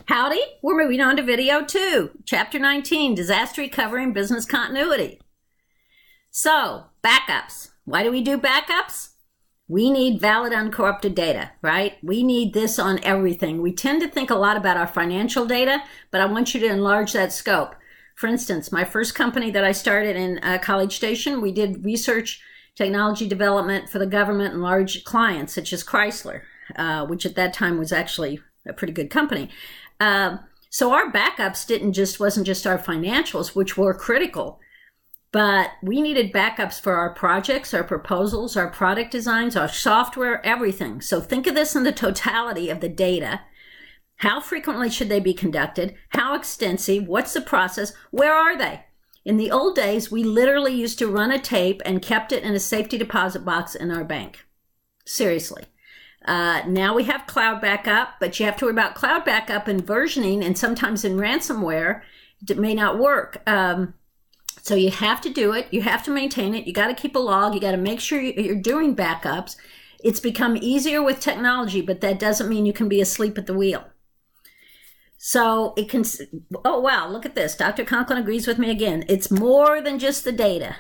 Howdy, we're moving on to video 2, Chapter 19, Disaster Recovery and Business Continuity. So, backups. Why do we do backups? We need valid, uncorrupted data, right? We need this on everything. We tend to think a lot about our financial data, but I want you to enlarge that scope. For instance, my first company that I started in College Station, we did research, technology development for the government and large clients, such as Chrysler, which at that time was actually a pretty good company. So our backups wasn't just our financials, which were critical, but we needed backups for our projects, our proposals, our product designs, our software, everything. So think of this in the totality of the data. How frequently should they be conducted? How extensive? What's the process? Where are they? In the old days, we literally used to run a tape and kept it in a safety deposit box in our bank. Seriously. Now we have cloud backup, but you have to worry about cloud backup and versioning, and sometimes in ransomware, it may not work. So you have to do it. You have to maintain it. You got to keep a log. You got to make sure you're doing backups. It's become easier with technology, but that doesn't mean you can be asleep at the wheel. So it can, oh wow, look at this. Dr. Conklin agrees with me again. It's more than just the data.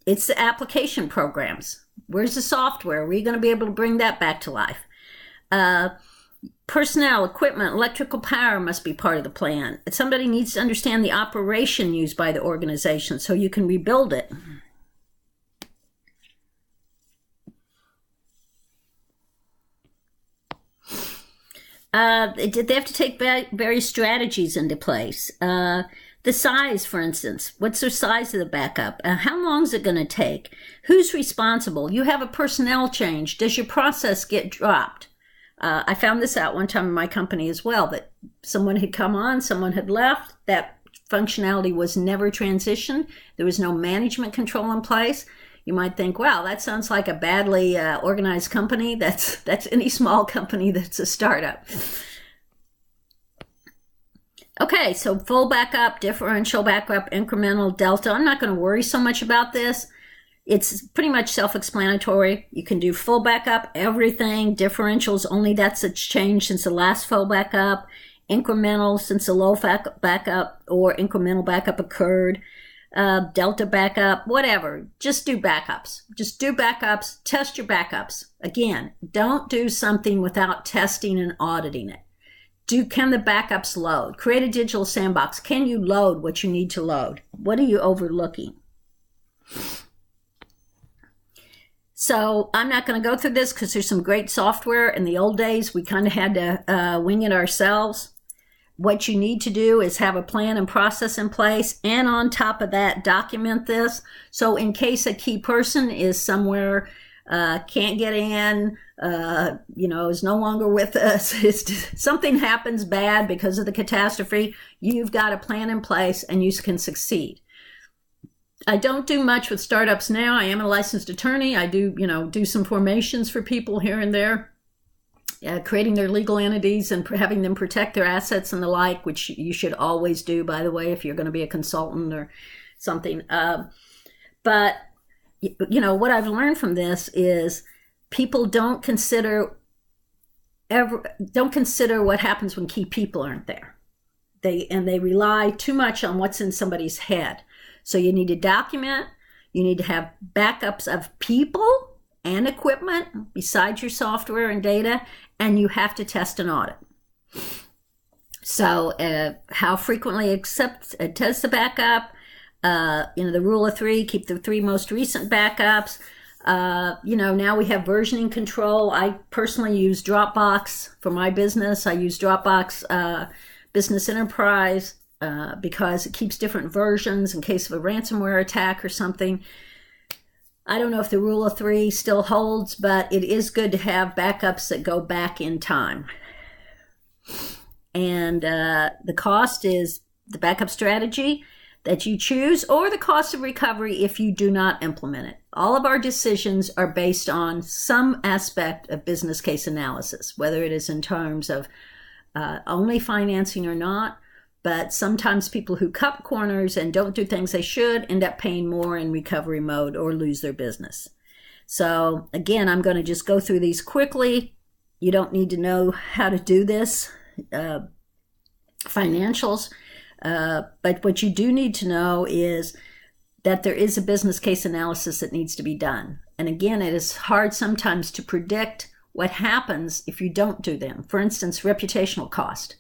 It's the application programs. Where's the software? Where are you going to be able to bring that back to life? Personnel, equipment, electrical power must be part of the plan. Somebody needs to understand the operation used by the organization so you can rebuild it. They have to take various strategies into place. The size, for instance, what's the size of the backup? How long is it going to take? Who's responsible? You have a personnel change. Does your process get dropped? I found this out one time in my company as well, that someone had come on, someone had left, that functionality was never transitioned. There was no management control in place. You might think, wow, that sounds like a badly organized company. That's any small company that's a startup. Okay, so full backup, differential backup, incremental, delta. I'm not going to worry so much about this. It's pretty much self-explanatory. You can do full backup, everything. Differentials, only that's a change since the last full backup. Incremental, since the low backup or incremental backup occurred. Delta backup, whatever. Just do backups. Just do backups. Test your backups. Again, don't do something without testing and auditing it. Can the backups load? Create a digital sandbox. Can you load what you need to load? What are you overlooking? So I'm not going to go through this because there's some great software. In the old days, we kind of had to wing it ourselves. What you need to do is have a plan and process in place, and on top of that, document this. So in case a key person is somewhere, can't get in, is no longer with us, something happens bad because of the catastrophe, you've got a plan in place and you can succeed. I don't do much with startups now. I am a licensed attorney. I do some formations for people here and there, creating their legal entities and having them protect their assets and the like, which you should always do, by the way, if you're going to be a consultant or something. But what I've learned from this is people don't consider what happens when key people aren't there. They rely too much on what's in somebody's head. So you need to document, you need to have backups of people and equipment besides your software and data, and you have to test and audit. So how frequently test the backup, the rule of 3, keep the 3 most recent backups. Now we have versioning control. I personally use Dropbox for my business. I use Dropbox Business Enterprise because it keeps different versions in case of a ransomware attack or something. I don't know if the rule of 3 still holds, but it is good to have backups that go back in time. And the cost is the backup strategy that you choose, or the cost of recovery if you do not implement it. All of our decisions are based on some aspect of business case analysis, whether it is in terms of only financing or not. But sometimes people who cut corners and don't do things they should end up paying more in recovery mode or lose their business. So again, I'm going to just go through these quickly. You don't need to know how to do this. financials. But what you do need to know is that there is a business case analysis that needs to be done. And again, it is hard sometimes to predict what happens if you don't do them. For instance, reputational cost.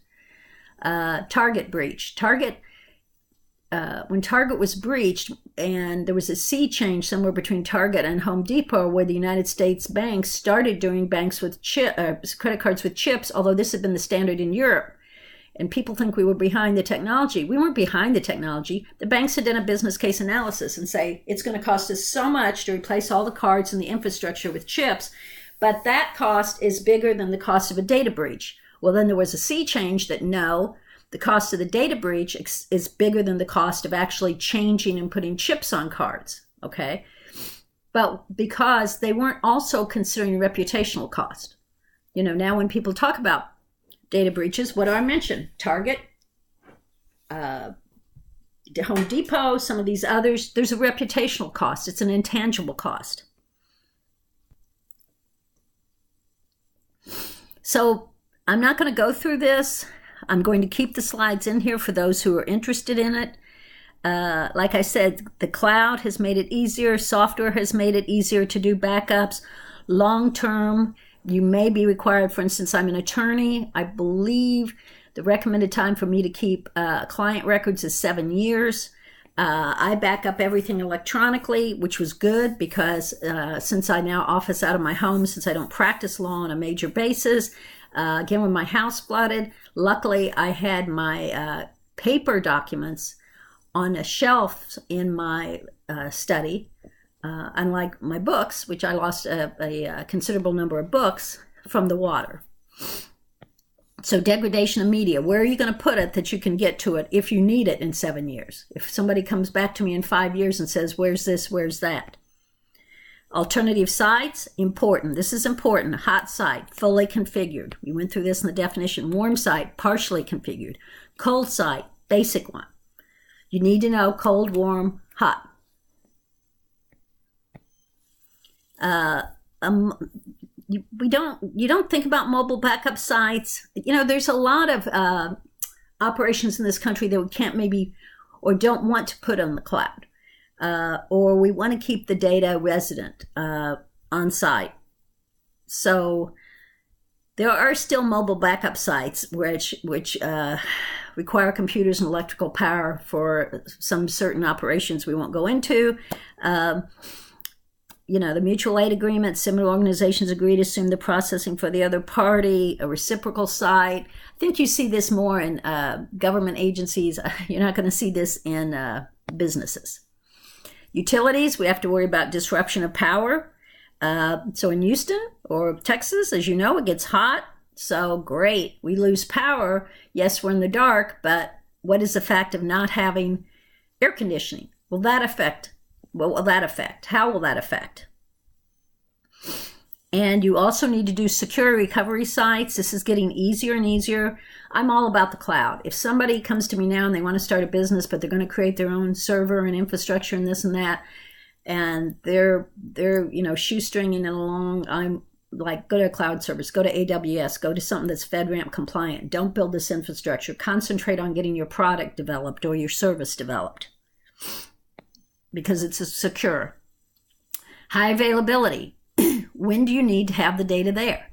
Target breach. When Target was breached, and there was a sea change somewhere between Target and Home Depot, where the United States banks started doing credit cards with chips, although this had been the standard in Europe. And people think we were behind the technology. We weren't behind the technology. The banks had done a business case analysis and say, it's going to cost us so much to replace all the cards and the infrastructure with chips, but that cost is bigger than the cost of a data breach. Well, then there was a sea change that no, the cost of the data breach is bigger than the cost of actually changing and putting chips on cards, okay? But because they weren't also considering reputational cost. You know, now when people talk about data breaches, what do I mention? Target, Home Depot, some of these others, there's a reputational cost. It's an intangible cost. So I'm not going to go through this. I'm going to keep the slides in here for those who are interested in it. Like I said, the cloud has made it easier. Software has made it easier to do backups. Long term, you may be required. For instance, I'm an attorney. I believe the recommended time for me to keep client records is 7 years. I back up everything electronically, which was good because since I now office out of my home, since I don't practice law on a major basis, again, when my house flooded, luckily I had my paper documents on a shelf in my study, unlike my books, which I lost a considerable number of books from the water. So degradation of media, where are you going to put it that you can get to it if you need it in 7 years? If somebody comes back to me in 5 years and says, where's this, where's that? Alternative sites, important. This is important. Hot site, fully configured. We went through this in the definition. Warm site, partially configured. Cold site, basic one. You need to know cold, warm, hot. You don't think about mobile backup sites. You know, there's a lot of operations in this country that we can't maybe or don't want to put on the cloud. Or we want to keep the data resident on site. So there are still mobile backup sites which require computers and electrical power for some certain operations we won't go into. You know, the mutual aid agreement, similar organizations agree to assume the processing for the other party, a reciprocal site. I think you see this more in government agencies. You're not going to see this in businesses. Utilities, we have to worry about disruption of power. So in Houston or Texas, as you know, it gets hot. So great, we lose power. Yes, we're in the dark, but what is the fact of not having air conditioning? Will that affect? What will that affect? How will that affect? And you also need to do secure recovery sites. This is getting easier and easier. I'm all about the cloud. If somebody comes to me now and they want to start a business, but they're going to create their own server and infrastructure and this and that, and they're shoestringing it along, I'm like, go to a cloud service, go to AWS, go to something that's FedRAMP compliant. Don't build this infrastructure. Concentrate on getting your product developed or your service developed, because it's secure. High availability. When do you need to have the data there?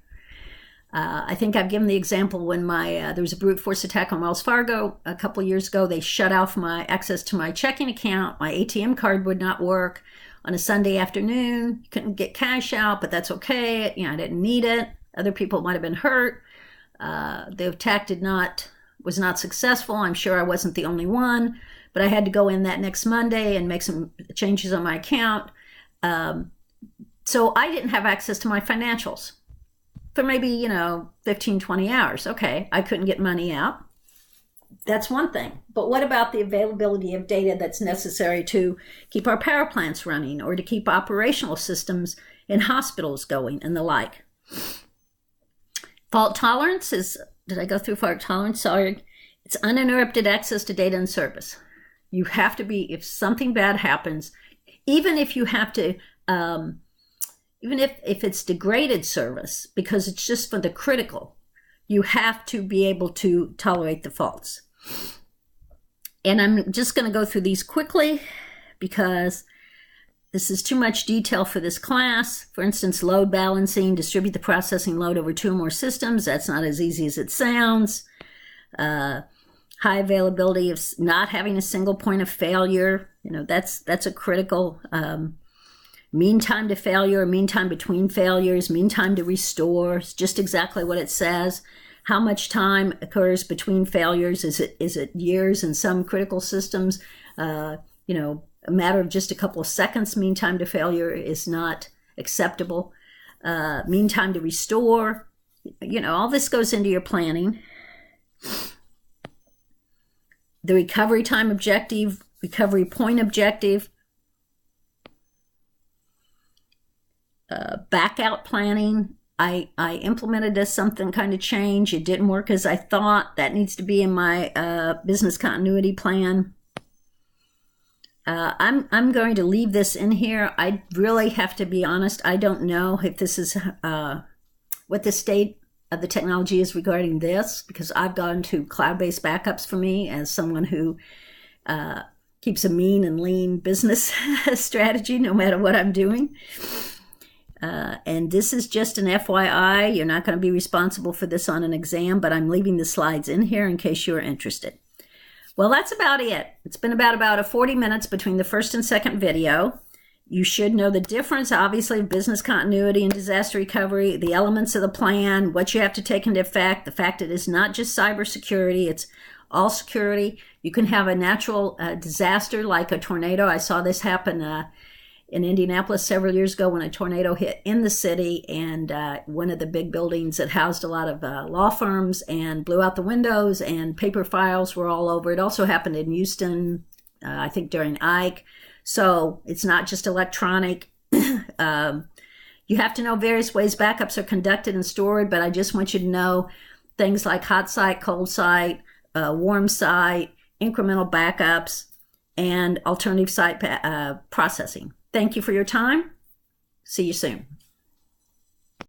I think I've given the example when there was a brute force attack on Wells Fargo a couple of years ago. They shut off my access to my checking account. My ATM card would not work on a Sunday afternoon. Couldn't get cash out, but that's okay. You know, I didn't need it. Other people might have been hurt. The attack was not successful. I'm sure I wasn't the only one. But I had to go in that next Monday and make some changes on my account. So I didn't have access to my financials for maybe, 15, 20 hours. Okay, I couldn't get money out. That's one thing. But what about the availability of data that's necessary to keep our power plants running or to keep operational systems in hospitals going and the like? Fault tolerance did I go through fault tolerance? Sorry. It's uninterrupted access to data and service. You have to be, if something bad happens, even if you have to, even if it's degraded service, because it's just for the critical, You have to be able to tolerate the faults. And I'm just going to go through these quickly because this is too much detail for this class. For instance, load balancing, distribute the processing load over 2 or more systems. That's not as easy as it sounds. High availability of not having a single point of failure. That's a critical. Mean time to failure, mean time between failures, mean time to restore. It's just exactly what it says. How much time occurs between failures? Is it years in some critical systems? A matter of just a couple of seconds. Mean time to failure is not acceptable. Mean time to restore. All this goes into your planning. The recovery time objective, recovery point objective. Back out planning. I implemented this something kind of change. It didn't work as I thought. That needs to be in my business continuity plan. I'm going to leave this in here. I really have to be honest. I don't know if this is what the state of the technology is regarding this, because I've gone to cloud-based backups for me as someone who keeps a mean and lean business strategy no matter what I'm doing. And this is just an FYI. You're not going to be responsible for this on an exam, but I'm leaving the slides in here in case you're interested. Well, that's about it. It's been about 40 minutes between the first and second video. You should know the difference, obviously, of business continuity and disaster recovery, the elements of the plan, what you have to take into effect, the fact it is not just cybersecurity, it's all security. You can have a natural disaster like a tornado. I saw this happen in Indianapolis several years ago when a tornado hit in the city, and one of the big buildings that housed a lot of law firms and blew out the windows, and paper files were all over. It also happened in Houston, I think during Ike. So it's not just electronic. You have to know various ways backups are conducted and stored, but I just want you to know things like hot site, cold site, warm site, incremental backups, and alternative site processing. Thank you for your time. See you soon.